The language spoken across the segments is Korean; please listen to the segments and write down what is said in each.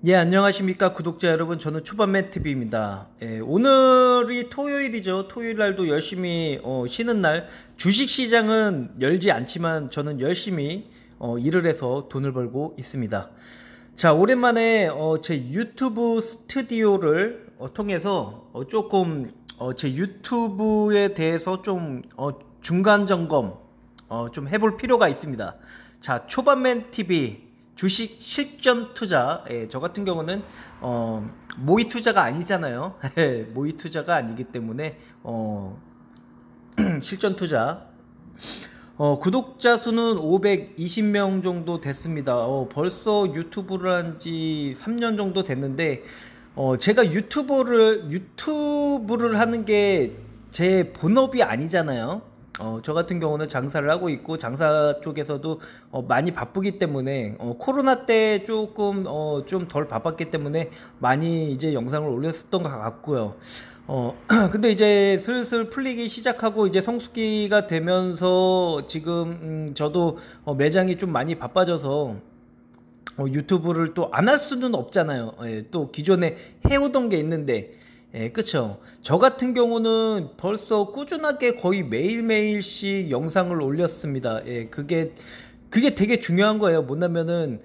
예, 안녕하십니까 구독자 여러분. 저는 초반맨TV입니다. 예, 오늘이 토요일이죠. 토요일 날도 열심히 쉬는 날. 주식시장은 열지 않지만 저는 열심히 일을 해서 돈을 벌고 있습니다. 자, 오랜만에 제 유튜브 스튜디오를 통해서 조금 제 유튜브에 대해서 좀 중간 점검 좀 해볼 필요가 있습니다. 자, 초반맨TV 주식 실전 투자. 예, 저 같은 경우는 모의 투자가 아니잖아요. 모의 투자가 아니기 때문에 실전 투자. 구독자 수는 520명 정도 됐습니다. 벌써 유튜브를 한 지 3년 정도 됐는데 제가 유튜브를 하는 게 제 본업이 아니잖아요. 저 같은 경우는 장사를 하고 있고 장사 쪽에서도 많이 바쁘기 때문에 코로나 때 조금 좀 덜 바빴기 때문에 많이 이제 영상을 올렸었던 것 같고요. 근데 이제 슬슬 풀리기 시작하고 이제 성수기가 되면서 지금 저도 매장이 좀 많이 바빠져서 유튜브를 또 안 할 수는 없잖아요. 예, 또 기존에 해오던 게 있는데. 예, 그쵸. 저 같은 경우는 벌써 꾸준하게 거의 매일매일씩 영상을 올렸습니다. 예, 그게 되게 중요한 거예요. 뭐냐면은,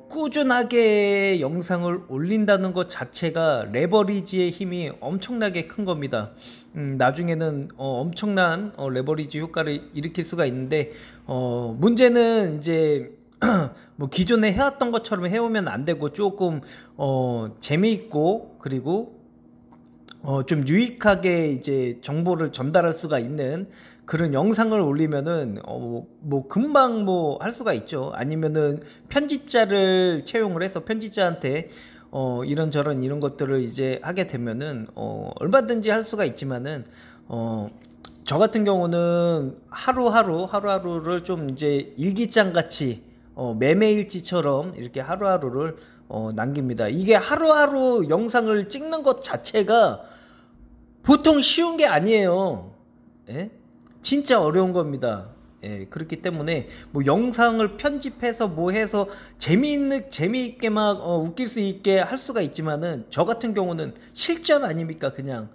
꾸준하게 영상을 올린다는 것 자체가 레버리지의 힘이 엄청나게 큰 겁니다. 나중에는, 엄청난, 레버리지 효과를 일으킬 수가 있는데, 문제는 이제, 뭐 기존에 해왔던 것처럼 해오면 안 되고 조금 재미있고 그리고 좀 유익하게 이제 정보를 전달할 수가 있는 그런 영상을 올리면은 뭐 금방 뭐 할 수가 있죠. 아니면은 편집자를 채용을 해서 편집자한테 이런저런 이런 것들을 이제 하게 되면은 얼마든지 할 수가 있지만은 저 같은 경우는 하루하루를 좀 이제 일기장 같이 매매일지처럼 이렇게 하루하루를 남깁니다. 이게 하루하루 영상을 찍는 것 자체가 보통 쉬운 게 아니에요. 예? 진짜 어려운 겁니다. 예, 그렇기 때문에 뭐 영상을 편집해서 뭐 해서 재미있게 막 웃길 수 있게 할 수가 있지만은 저 같은 경우는 실전 아닙니까? 그냥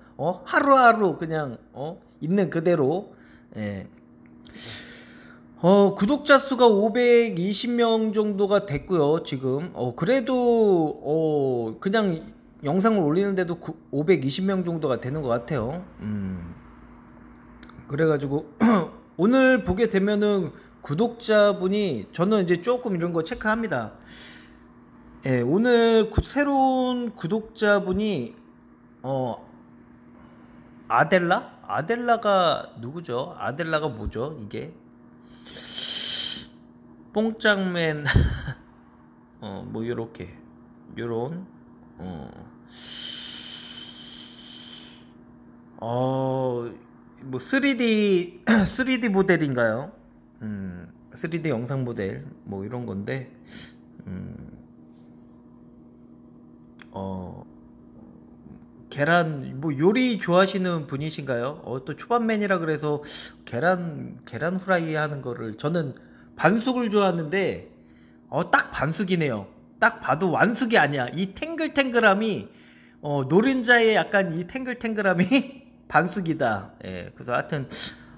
하루하루 그냥 있는 그대로. 예. 구독자 수가 520명 정도가 됐고요, 지금. 그래도, 그냥 영상을 올리는데도 520명 정도가 되는 것 같아요. 그래가지고, 오늘 보게 되면은 구독자분이, 저는 이제 조금 이런 거 체크합니다. 예, 오늘 새로운 구독자분이, 아델라? 아델라가 누구죠? 아델라가 뭐죠, 이게? 뽕짱맨 뭐 요렇게 요런 뭐 3D 3D 모델인가요? 3D 영상 모델 뭐 이런 건데 어 계란 뭐 요리 좋아하시는 분이신가요? 또 초밥맨이라 그래서 계란 후라이 하는 거를 저는 반숙을 좋아하는데 딱 반숙이네요. 딱 봐도 완숙이 아니야. 이 탱글탱글함이 노른자의 약간 이 탱글탱글함이 반숙이다. 예, 그래서 하여튼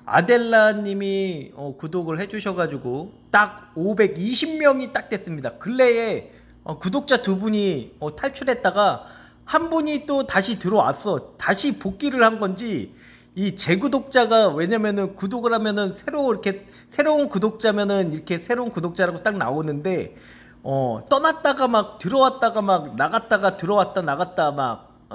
아델라님이 구독을 해주셔가지고 딱 520명이 딱 됐습니다. 근래에 구독자 두 분이 탈출했다가 한 분이 또 다시 들어왔어. 다시 복귀를 한 건지 이 재구독자가 왜냐면은 구독을 하면은 새로운 구독자면은 이렇게 새로운 구독자라고 딱 나오는데 떠났다가 막 들어왔다가 막 나갔다가 들어왔다 나갔다 막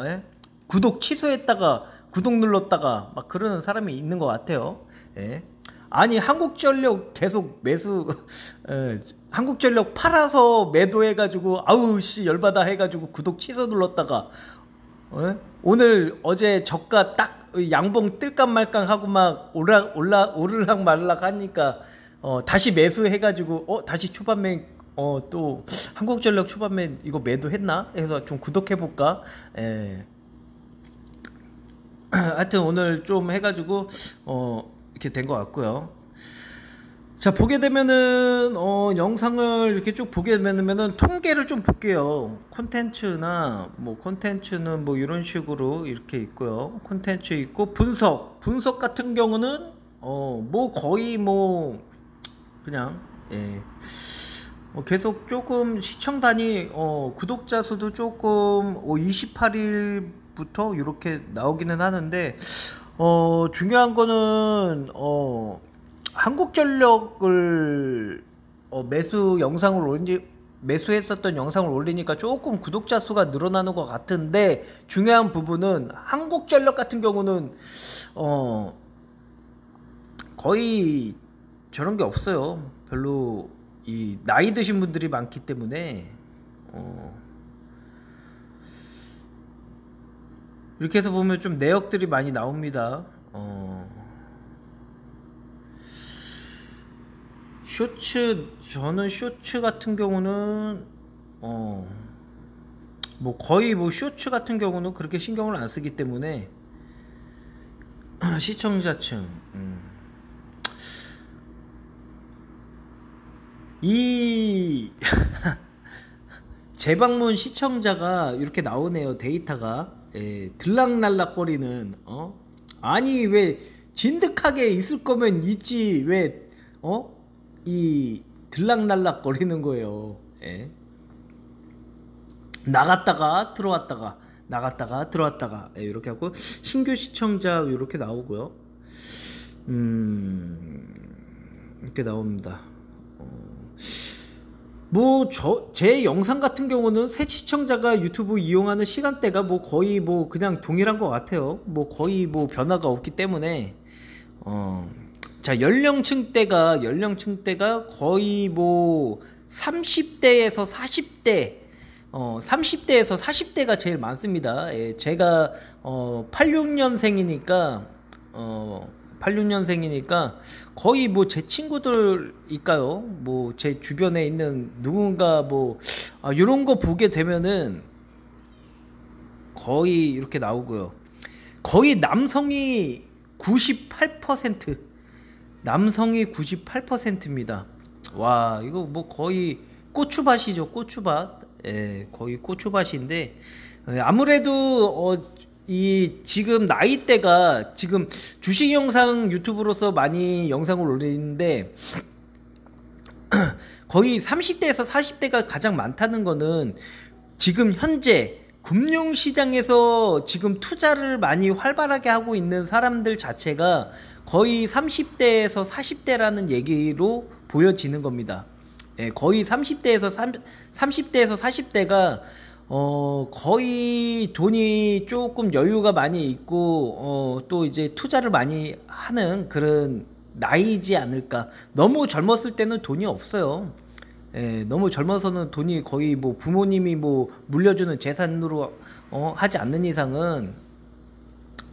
구독 취소했다가 구독 눌렀다가 막 그러는 사람이 있는 것 같아요. 예. 아니 한국전력 계속 매수 한국전력 팔아서 매도해가지고 아우 씨 열받아 해가지고 구독 취소 눌렀다가 오늘 어제 저가 딱 양봉 뜰까 말까 하고 막 오르락 말락 하니까 다시 매수해가지고 다시 초반맨 또 한국전력 초반맨 이거 매도했나 해서 좀 구독해볼까. 예. 하여튼 오늘 좀 해가지고 이렇게 된 것 같고요. 자, 보게 되면은 영상을 이렇게 쭉 보게 되면은 통계를 좀 볼게요. 콘텐츠나 뭐 콘텐츠는 뭐 이런 식으로 이렇게 있고요. 콘텐츠 있고 분석 같은 경우는 뭐 거의 뭐 그냥 예. 계속 조금 시청 단위 구독자 수도 조금 28일부터 이렇게 나오기는 하는데 중요한 거는 한국전력을 매수 영상을 매수했었던 영상을 올리니까 조금 구독자 수가 늘어나는 것 같은데, 중요한 부분은 한국전력 같은 경우는 거의 저런 게 없어요. 별로 이 나이 드신 분들이 많기 때문에 이렇게 해서 보면 좀 내역들이 많이 나옵니다. 저는 쇼츠 같은 경우는 뭐 거의 뭐 쇼츠 같은 경우는 그렇게 신경을 안 쓰기 때문에 시청자층 이 재방문 시청자가 이렇게 나오네요. 데이터가 들락날락거리는 아니 왜 진득하게 있을 거면 있지 왜 이 들락날락거리는 거예요. 나갔다가 들어왔다가 나갔다가 들어왔다가 이렇게 하고 신규 시청자 이렇게 나오고요. 이렇게 나옵니다. 뭐 제 영상 같은 경우는 새 시청자가 유튜브 이용하는 시간대가 뭐 거의 뭐 그냥 동일한 것 같아요. 뭐 거의 뭐 변화가 없기 때문에 자, 연령층대가 거의 뭐 30대에서 40대 30대에서 40대가 제일 많습니다. 제가 86년생이니까 86년생이니까 거의 뭐 제 친구들일까요? 뭐 제 주변에 있는 누군가 뭐 이런 거 보게 되면은 거의 이렇게 나오고요. 거의 남성이 98%, 남성이 98%입니다. 와, 이거 뭐 거의 고추밭이죠, 고추밭. 거의 고추밭인데 아무래도 이 지금 나이대가 지금 주식 영상 유튜브로서 많이 영상을 올리는데 거의 30대에서 40대가 가장 많다는 거는 지금 현재 금융시장에서 지금 투자를 많이 활발하게 하고 있는 사람들 자체가 거의 30대에서 40대라는 얘기로 보여지는 겁니다. 거의 30대에서 40대가 거의 돈이 조금 여유가 많이 있고 또 이제 투자를 많이 하는 그런 나이지 않을까. 너무 젊었을 때는 돈이 없어요. 너무 젊어서는 돈이 거의 뭐 부모님이 뭐 물려주는 재산으로 하지 않는 이상은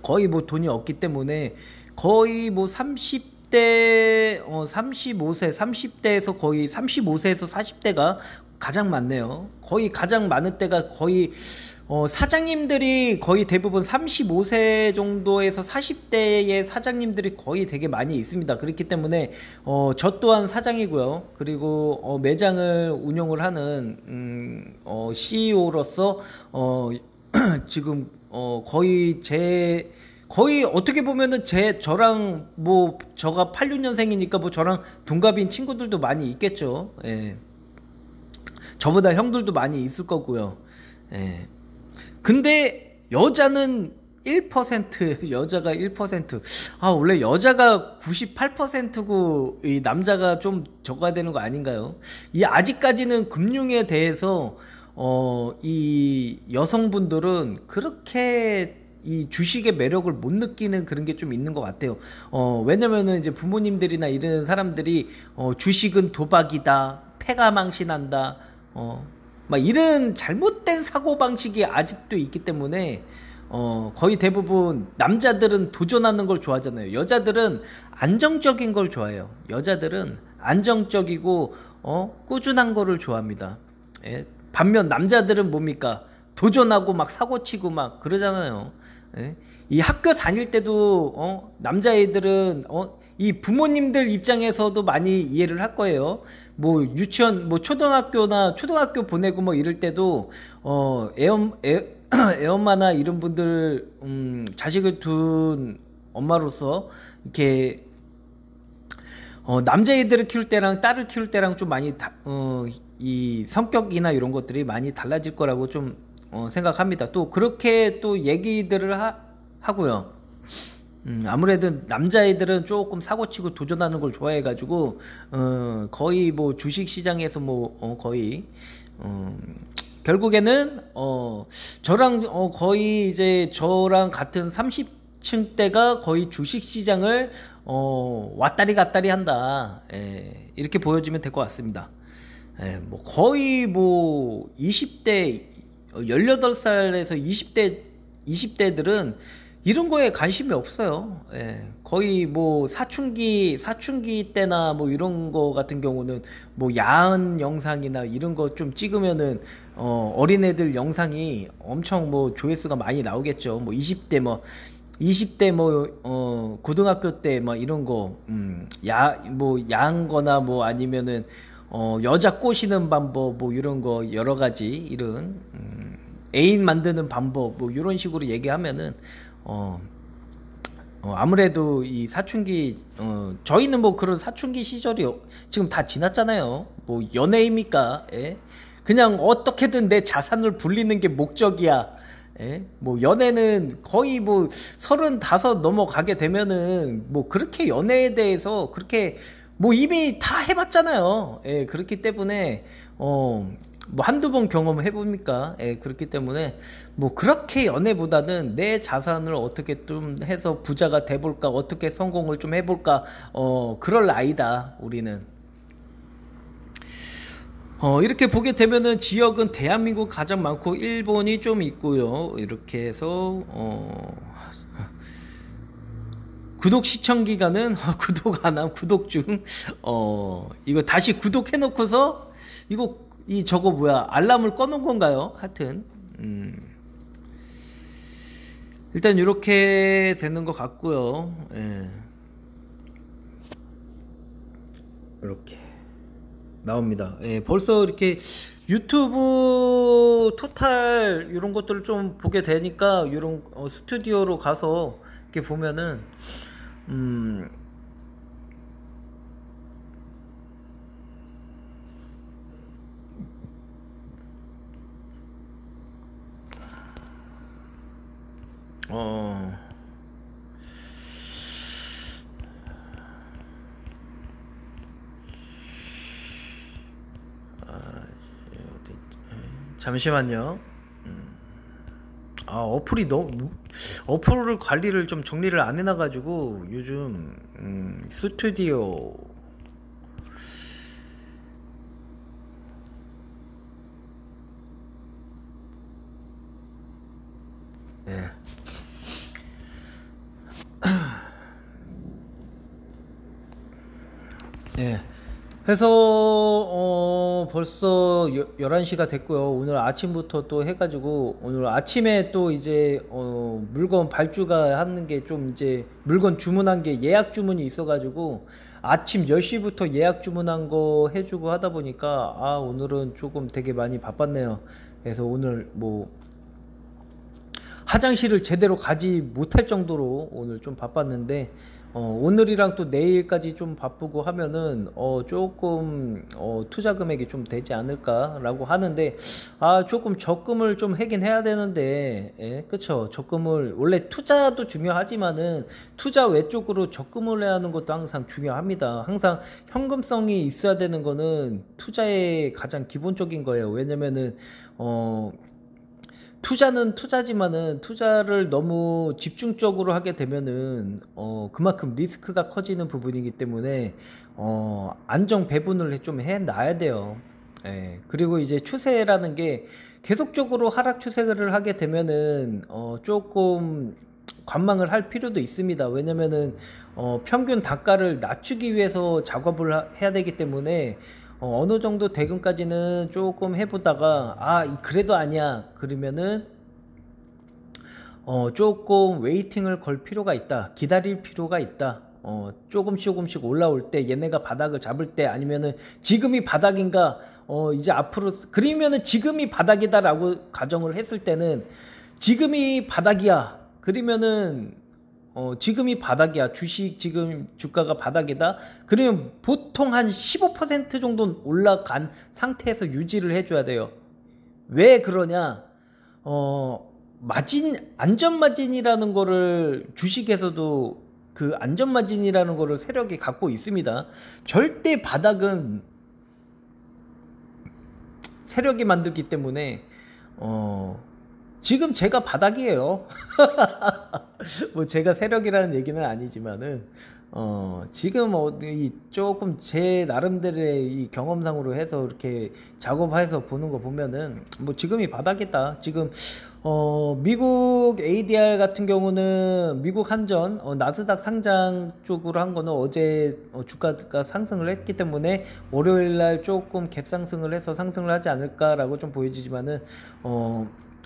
거의 뭐 돈이 없기 때문에 거의 뭐 30대 35세 30대에서 거의 35세에서 40대가 가장 많네요. 거의 가장 많은 때가 거의 사장님들이 거의 대부분 35세 정도에서 40대의 사장님들이 거의 되게 많이 있습니다. 그렇기 때문에 저 또한 사장이고요. 그리고 매장을 운영을 하는 CEO로서 지금 거의 어떻게 보면은 저랑 뭐 저가 86년생이니까 뭐 저랑 동갑인 친구들도 많이 있겠죠. 저보다 형들도 많이 있을 거고요. 근데 여자는 1%, 여자가 1%. 원래 여자가 98%고 이 남자가 좀 적어야 되는 거 아닌가요? 이 아직까지는 금융에 대해서 이 여성분들은 그렇게 이 주식의 매력을 못 느끼는 그런 게 좀 있는 것 같아요. 왜냐면은 이제 부모님들이나 이런 사람들이 주식은 도박이다, 패가 망신한다, 막 이런 잘못된 사고방식이 아직도 있기 때문에 거의 대부분 남자들은 도전하는 걸 좋아하잖아요. 여자들은 안정적인 걸 좋아해요. 여자들은 안정적이고 꾸준한 거를 좋아합니다. 반면 남자들은 뭡니까? 도전하고 막 사고치고 막 그러잖아요. 이 학교 다닐 때도 남자애들은 이 부모님들 입장에서도 많이 이해를 할 거예요. 뭐 유치원, 뭐 초등학교 보내고 뭐 이럴 때도 애엄마나 이런 분들 자식을 둔 엄마로서 이렇게 남자애들을 키울 때랑 딸을 키울 때랑 좀 많이 이 성격이나 이런 것들이 많이 달라질 거라고 좀 생각합니다. 또 그렇게 또 얘기들을 하고요. 아무래도 남자애들은 조금 사고치고 도전하는 걸 좋아해가지고 거의 뭐 주식시장에서 뭐 거의 결국에는 저랑 거의 이제 저랑 같은 30층대가 거의 주식시장을 왔다리 갔다리 한다. 예, 이렇게 보여주면 될 것 같습니다. 예, 뭐 거의 뭐 20대 18살에서 20대들은 이런 거에 관심이 없어요. 예, 거의 뭐 사춘기 때나 뭐 이런 거 같은 경우는 뭐 야한 영상이나 이런 거 좀 찍으면은 어린애들 영상이 엄청 뭐 조회수가 많이 나오겠죠. 뭐 20대 뭐 고등학교 때 막 이런 거 뭐 야한 거나 뭐 아니면은 여자 꼬시는 방법 뭐 이런 거 여러 가지 이런 애인 만드는 방법 뭐 이런 식으로 얘기하면은 아무래도 이 사춘기 저희는 뭐 그런 사춘기 시절이 지금 다 지났잖아요. 뭐 연애입니까? 예? 그냥 어떻게든 내 자산을 불리는 게 목적이야. 예? 뭐 연애는 거의 뭐 35 넘어가게 되면은 뭐 그렇게 연애에 대해서 그렇게 뭐 이미 다 해봤잖아요. 예, 그렇기 때문에 뭐 한두 번 경험해 봅니까? 예, 그렇기 때문에 뭐 그렇게 연애보다는 내 자산을 어떻게 좀 해서 부자가 돼 볼까, 어떻게 성공을 좀 해볼까, 그럴 나이다 우리는. 이렇게 보게 되면은 지역은 대한민국 가장 많고 일본이 좀 있고요. 이렇게 해서 구독 시청 기간은 구독 안 함, 구독 중. 이거 다시 구독해 놓고서 이거 저거 뭐야, 알람을 꺼 놓은 건가요? 하여튼 일단 이렇게 되는 것 같고요. 예. 이렇게 나옵니다. 예, 벌써 이렇게 유튜브 토탈 이런 것들을 좀 보게 되니까 이런 스튜디오로 가서 이렇게 보면은 음, 어, 잠시만요. 어플이 너무 어플을 관리를 좀 정리를 안 해놔가지고 요즘 스튜디오. 예. 예. 해서 벌써 11시가 됐고요. 오늘 아침부터 또 해가지고 오늘 아침에 또 이제 물건 발주가 하는 게 좀 이제 물건 주문한 게 예약 주문이 있어가지고 아침 10시부터 예약 주문한 거 해주고 하다 보니까 오늘은 조금 되게 많이 바빴네요. 그래서 오늘 뭐 화장실을 제대로 가지 못할 정도로 오늘 좀 바빴는데 오늘이랑 또 내일까지 좀 바쁘고 하면은 조금 투자 금액이 좀 되지 않을까라고 하는데 조금 적금을 좀 하긴 해야 되는데, 예, 그쵸. 적금을 원래 투자도 중요하지만은 투자 외적으로 적금을 해야 하는 것도 항상 중요합니다. 항상 현금성이 있어야 되는 거는 투자의 가장 기본적인 거예요. 왜냐면은 투자는 투자지만은 투자를 너무 집중적으로 하게 되면은 그만큼 리스크가 커지는 부분이기 때문에 안정 배분을 좀 해놔야 돼요. 예. 그리고 이제 추세라는 게 계속적으로 하락 추세를 하게 되면은 조금 관망을 할 필요도 있습니다. 왜냐면은 평균 단가를 낮추기 위해서 작업을 해야 되기 때문에 어느 정도 대금까지는 조금 해보다가 그래도 아니야 그러면은 조금 웨이팅을 걸 필요가 있다, 기다릴 필요가 있다. 조금씩 올라올 때, 얘네가 바닥을 잡을 때, 아니면은 지금이 바닥인가, 이제 앞으로, 그러면은 지금이 바닥이다라고 가정을 했을 때는, 지금이 바닥이야. 그러면은, 지금이 바닥이야. 주식 지금 주가가 바닥이다. 그러면 보통 한 15% 정도는 올라간 상태에서 유지를 해줘야 돼요. 왜 그러냐? 안전마진이라는 거를 주식에서도 그 안전마진이라는 거를 세력이 갖고 있습니다. 절대 바닥은 세력이 만들기 때문에, 지금 제가 바닥이에요. 뭐 제가 세력이라는 얘기는 아니지만은, 지금 조금 제 나름대로의 이 경험상으로 해서 이렇게 작업해서 보는 거 보면은 뭐 지금이 바닥이다. 지금 미국 ADR 같은 경우는 미국 한전 나스닥 상장 쪽으로 한 거는 어제 주가가 상승을 했기 때문에 월요일 날 조금 갭 상승을 해서 상승을 하지 않을까라고 좀 보여지지만은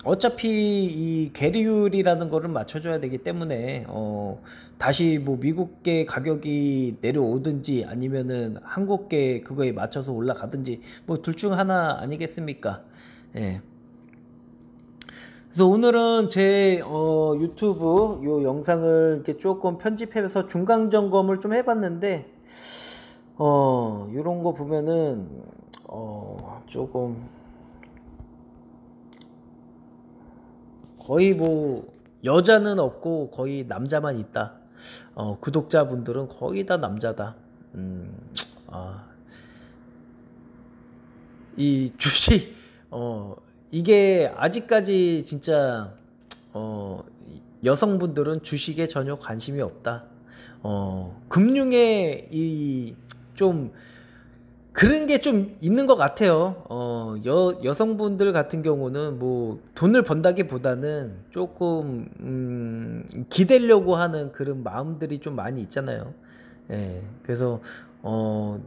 어차피 이 계리율이라는 거를 맞춰줘야 되기 때문에 다시 뭐 미국계 가격이 내려오든지 아니면은 한국계 그거에 맞춰서 올라가든지 뭐 둘 중 하나 아니겠습니까? 예. 그래서 오늘은 제 유튜브 요 영상을 이렇게 조금 편집해서 중간 점검을 좀 해봤는데 요런 거 보면은 조금 거의 뭐 여자는 없고 거의 남자만 있다. 구독자분들은 거의 다 남자다. 이 주식 이게 아직까지 진짜 여성분들은 주식에 전혀 관심이 없다. 금융에 좀 그런 게 좀 있는 것 같아요. 여성분들 같은 경우는 뭐 돈을 번다기보다는 조금 기대려고 하는 그런 마음들이 좀 많이 있잖아요. 예, 그래서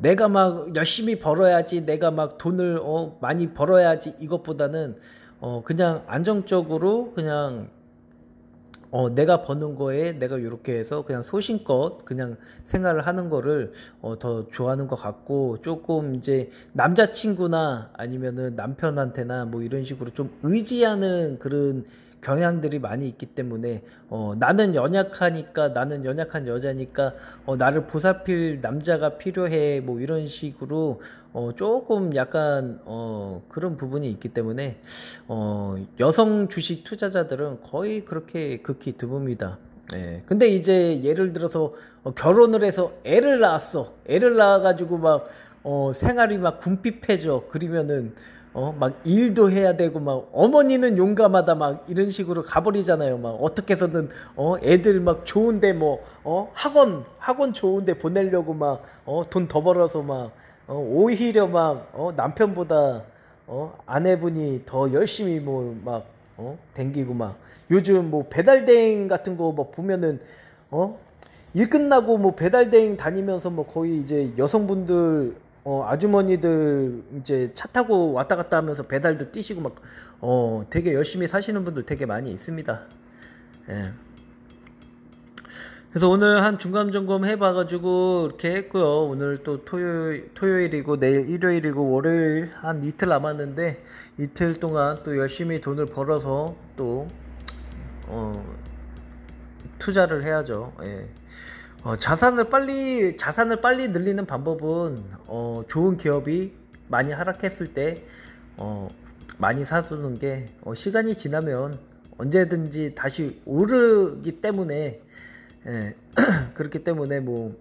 내가 막 열심히 벌어야지, 내가 막 돈을 많이 벌어야지 이것보다는 그냥 안정적으로 그냥 내가 버는 거에 내가 요렇게 해서 그냥 소신껏 그냥 생활을 하는 거를 더 좋아하는 것 같고, 조금 이제 남자친구나 아니면은 남편한테나 뭐 이런 식으로 좀 의지하는 그런 경향들이 많이 있기 때문에 나는 연약하니까, 나는 연약한 여자니까 나를 보살필 남자가 필요해, 뭐 이런 식으로 조금 약간 그런 부분이 있기 때문에 여성 주식 투자자들은 거의 그렇게 극히 드뭅니다. 예. 근데 이제 예를 들어서 결혼을 해서 애를 낳았어. 애를 낳아가지고 막 생활이 막 궁핍해져. 그러면은 막 일도 해야 되고, 막 어머니는 용감하다 막 이런 식으로 가버리잖아요. 막 어떻게 해서든 애들 막 좋은데 뭐 학원 좋은데 보내려고 막 돈 더 벌어서 막 오히려 막 남편보다 아내분이 더 열심히 뭐 막 댕기고, 막 요즘 뭐 배달대행 같은 거 뭐 보면은 일 끝나고 뭐 배달대행 다니면서 뭐 거의 이제 여성분들 아주머니들 이제 차 타고 왔다 갔다 하면서 배달도 뛰시고 막 되게 열심히 사시는 분들 되게 많이 있습니다. 예. 그래서 오늘 한 중간 점검 해봐가지고 이렇게 했고요. 오늘 또 토요일이고 내일 일요일이고 월요일 한 이틀 남았는데, 이틀 동안 또 열심히 돈을 벌어서 또 투자를 해야죠. 예. 자산을 빨리 늘리는 방법은 좋은 기업이 많이 하락했을 때 많이 사두는 게 시간이 지나면 언제든지 다시 오르기 때문에, 예. 그렇기 때문에 뭐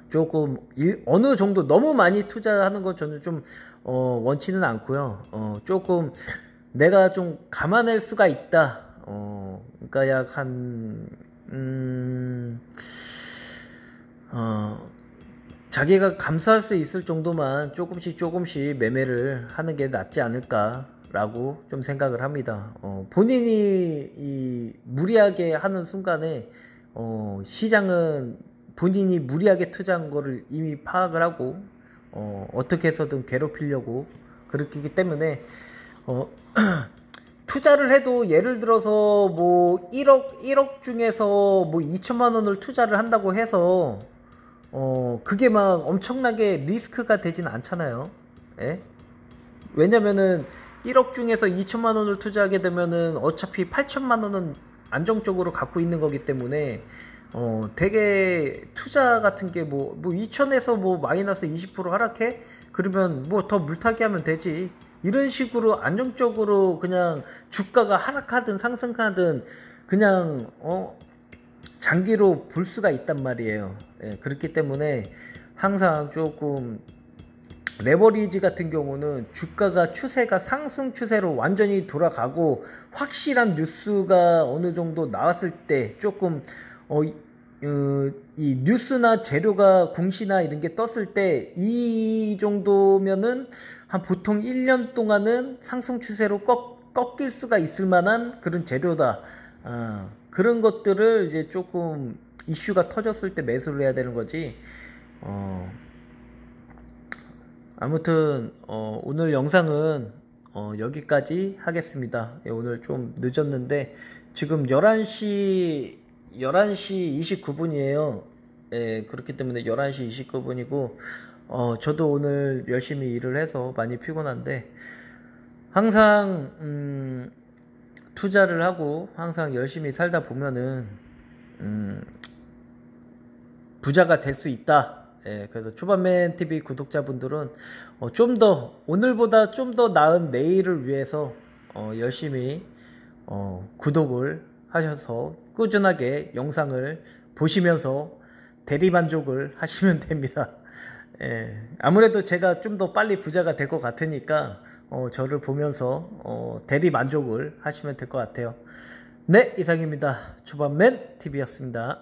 조금 어느 정도 너무 많이 투자하는 건 저는 좀 원치는 않고요. 조금 내가 좀 감안할 수가 있다. 그러니까 약 한 자기가 감수할 수 있을 정도만 조금씩 매매를 하는 게 낫지 않을까라고 좀 생각을 합니다. 본인이 무리하게 하는 순간에 시장은 본인이 무리하게 투자한 거를 이미 파악을 하고 어떻게 해서든 괴롭히려고 그렇기 때문에 투자를 해도 예를 들어서 뭐 1억 중에서 뭐 2천만 원을 투자를 한다고 해서 그게 막 엄청나게 리스크가 되진 않잖아요. 예? 왜냐면은 1억 중에서 2천만 원을 투자하게 되면은 어차피 8천만 원은 안정적으로 갖고 있는 거기 때문에 되게 투자 같은 게 뭐 2천에서 뭐 마이너스 20% 하락해? 그러면 뭐 더 물타기 하면 되지. 이런 식으로 안정적으로 그냥 주가가 하락하든 상승하든 그냥 장기로 볼 수가 있단 말이에요. 예, 그렇기 때문에 항상 조금 레버리지 같은 경우는 주가가 추세가 상승 추세로 완전히 돌아가고 확실한 뉴스가 어느 정도 나왔을 때 조금 이 뉴스나 재료가 공시나 이런 게 떴을 때 이 정도면은 한 보통 1년 동안은 상승 추세로 꺾일 수가 있을 만한 그런 재료다. 그런 것들을 이제 조금 이슈가 터졌을 때 매수를 해야 되는 거지. 아무튼 오늘 영상은 여기까지 하겠습니다. 예, 오늘 좀 늦었는데 지금 11시 29분이에요. 예, 그렇기 때문에 11시 29분이고 저도 오늘 열심히 일을 해서 많이 피곤한데 항상 투자를 하고 항상 열심히 살다 보면은 부자가 될 수 있다. 예, 그래서 초반맨 TV 구독자분들은 좀 더 오늘보다 좀 더 나은 내일을 위해서 열심히 구독을 하셔서 꾸준하게 영상을 보시면서 대리만족을 하시면 됩니다. 예, 아무래도 제가 좀 더 빨리 부자가 될 것 같으니까 저를 보면서 대리만족을 하시면 될 것 같아요. 네, 이상입니다. 초반맨 TV였습니다.